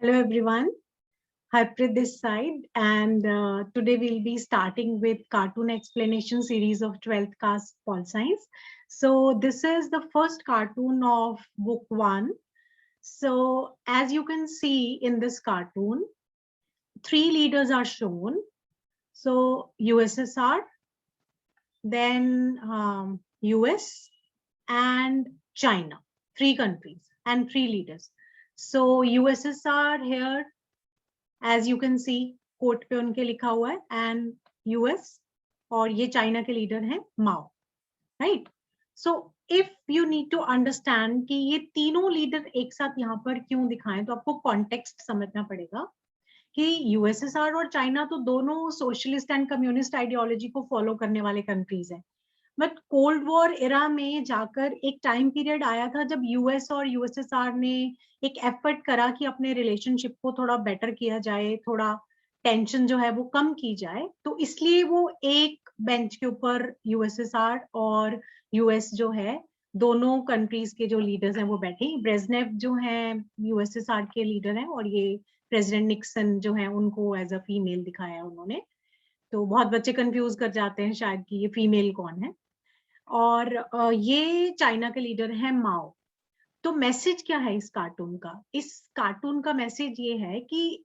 Hello everyone, Harpreet this side, and today we'll be starting with cartoon explanation series of 12th class Pol Science. So this is the first cartoon of book 1. So as you can see in this cartoon, 3 leaders are shown. So USSR, then US and China, 3 countries and 3 leaders. So USSR here, as you can see coat पे उनके लिखा हुआ है and US और ये China के leader हैं Mao, right. So if you need to understand कि ये तीनों लीडर एक साथ यहाँ पर क्यों दिखाएं, तो आपको कॉन्टेक्स्ट समझना पड़ेगा कि यूएसएसआर और चाइना तो दोनों सोशलिस्ट एंड कम्युनिस्ट आइडियोलॉजी को फॉलो करने वाले कंट्रीज हैं. बट कोल्ड वॉर एरा में जाकर एक टाइम पीरियड आया था जब यूएस और यूएसएसआर ने एक एफर्ट करा कि अपने रिलेशनशिप को थोड़ा बेटर किया जाए, थोड़ा टेंशन जो है वो कम की जाए. तो इसलिए वो एक बेंच के ऊपर यूएसएसआर और यूएस जो है, दोनों कंट्रीज के जो लीडर्स हैं वो बैठे. ब्रेजनेव जो हैं यूएसएसआर के लीडर हैं और ये प्रेसिडेंट निक्सन जो है उनको एज अ फीमेल दिखाया उन्होंने. तो बहुत बच्चे कंफ्यूज कर जाते हैं शायद कि ये फीमेल कौन है. और ये चाइना के लीडर हैं माओ. तो मैसेज क्या है इस कार्टून का? इस कार्टून का मैसेज ये है कि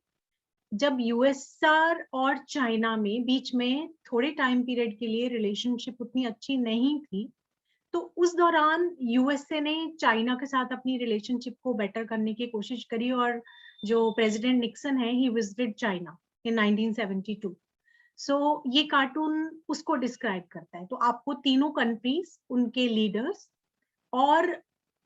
जब यूएसआर और चाइना में बीच में थोड़े टाइम पीरियड के लिए रिलेशनशिप उतनी अच्छी नहीं थी, तो उस दौरान यूएसए ने चाइना के साथ अपनी रिलेशनशिप को बेटर करने की कोशिश करी और जो प्रेसिडेंट निक्सन है ही विजिटेड चाइना इन 1972. सो ये कार्टून उसको डिस्क्राइब करता है. तो आपको तीनों कंट्रीज, उनके लीडर्स और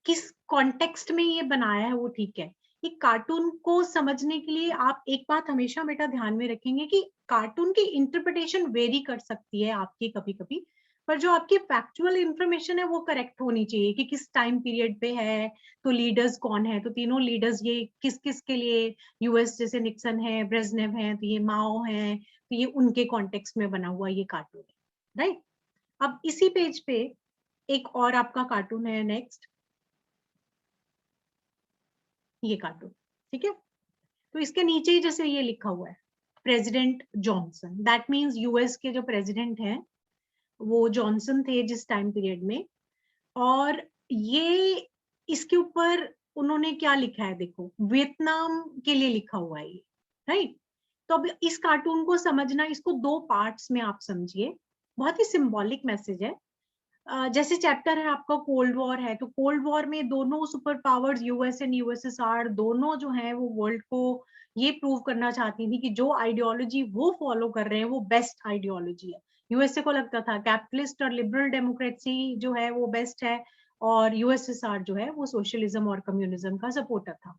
किस कॉन्टेक्स्ट में ये बनाया है वो ठीक है. ये कार्टून को समझने के लिए आप एक बात हमेशा बेटा ध्यान में रखेंगे कि कार्टून की इंटरप्रिटेशन वेरी कर सकती है आपकी कभी कभी, पर जो आपकी फैक्चुअल इंफॉर्मेशन है वो करेक्ट होनी चाहिए कि किस टाइम पीरियड पे है, तो लीडर्स कौन है, तो तीनों लीडर्स ये किस किस के लिए, यूएस जैसे निक्सन है, ब्रेजनेव है, तो ये माओ है, तो ये उनके कॉन्टेक्स्ट में बना हुआ ये कार्टून है, राइट. अब इसी पेज पे एक और आपका कार्टून है नेक्स्ट, ये कार्टून, ठीक है. तो इसके नीचे ही जैसे ये लिखा हुआ है president Johnson, that means US के जो प्रेसिडेंट हैं वो जॉनसन थे जिस टाइम पीरियड में. और ये इसके ऊपर उन्होंने क्या लिखा है, देखो वियतनाम के लिए लिखा हुआ है ये, राइट. तो अब इस कार्टून को समझना, इसको 2 पार्ट्स में आप समझिए, बहुत ही सिंबॉलिक मैसेज है. जैसे चैप्टर है आपका कोल्ड वॉर है, तो कोल्ड वॉर में दोनों super powers US and USSR दोनों जो हैं वो वर्ल्ड को ये प्रूव करना चाहती थी कि जो आइडियोलॉजी वो फॉलो कर रहे हैं वो बेस्ट आइडियोलॉजी है. यूएसए को लगता था कैपिटलिस्ट और लिबरल डेमोक्रेसी जो है वो बेस्ट है, और यूएसएसआर जो है वो सोशलिज्म और कम्युनिज्म का सपोर्टर था.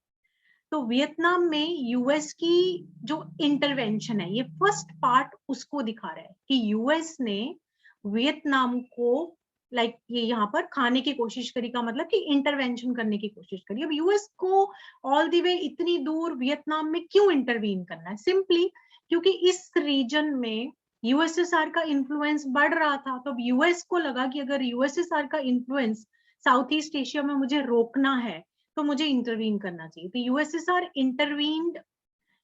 तो वियतनाम में यूएस की जो इंटरवेंशन है, ये फर्स्ट पार्ट उसको दिखा रहा है कि यूएस ने वियतनाम को ये यहाँ पर खाने की कोशिश करी, का मतलब कि इंटरवेंशन करने की कोशिश करी. अब यूएस को ऑल द वे इतनी दूर वियतनाम में क्यों इंटरवीन करना है? सिंपली क्योंकि इस रीजन में यूएसएसआर का इन्फ्लुएंस बढ़ रहा था. तो अब यूएस को लगा कि अगर यूएसएसआर का इन्फ्लुएंस साउथ ईस्ट एशिया में मुझे रोकना है तो मुझे इंटरवीन करना चाहिए. तो यूएसएसआर इंटरवीन्ड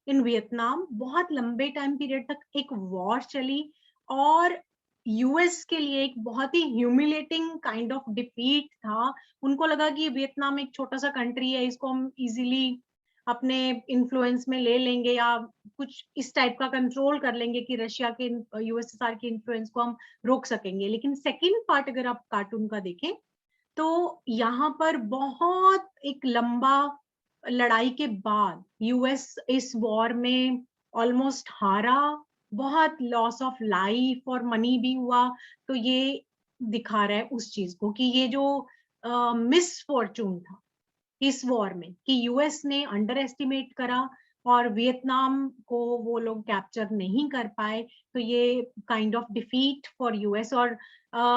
इन वियतनाम. बहुत लंबे टाइम पीरियड तक एक वॉर चली और यूएस के लिए एक बहुत ही ह्यूमिलेटिंग काइंड ऑफ डिफीट था. उनको लगा कि वियतनाम एक छोटा सा कंट्री है, इसको हम इजीली अपने इन्फ्लुएंस में ले लेंगे या कुछ इस टाइप का कंट्रोल कर लेंगे कि रशिया के यूएसएसआर के इन्फ्लुएंस को हम रोक सकेंगे. लेकिन सेकेंड पार्ट अगर आप कार्टून का देखें तो यहाँ पर बहुत एक लंबा लड़ाई के बाद यूएस इस वॉर में ऑलमोस्ट हारा, बहुत लॉस ऑफ लाइफ और मनी भी हुआ. तो ये दिखा रहा है उस चीज को कि ये जो मिसफॉर्चून था इस वॉर में कि यूएस ने अंडर एस्टिमेट करा और वियतनाम को वो लोग कैप्चर नहीं कर पाए. तो ये kind of defeat for US. और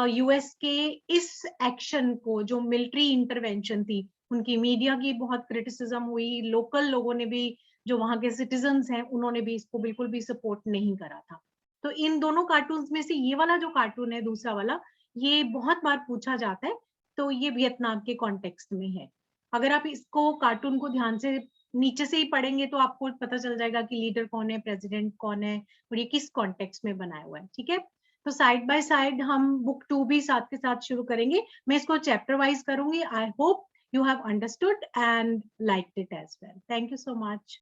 यूएस के इस एक्शन को, जो मिलिट्री इंटरवेंशन थी, उनकी मीडिया की बहुत क्रिटिसिज्म हुई, लोकल लोगों ने भी, जो वहां के सिटीजन्स हैं, उन्होंने भी इसको बिल्कुल भी सपोर्ट नहीं करा था. तो इन दोनों कार्टून में से ये वाला जो कार्टून है दूसरा वाला, ये बहुत बार पूछा जाता है. तो ये वियतनाम के कॉन्टेक्स्ट में है. अगर आप इसको कार्टून को ध्यान से नीचे से ही पढ़ेंगे तो आपको पता चल जाएगा कि लीडर कौन है, प्रेसिडेंट कौन है और ये किस कॉन्टेक्स्ट में बनाया हुआ है। ठीक है, तो साइड बाय साइड हम बुक 2 भी साथ के साथ शुरू करेंगे। मैं इसको चैप्टर वाइज करूंगी। I hope you have understood and liked it as well. Thank you so much.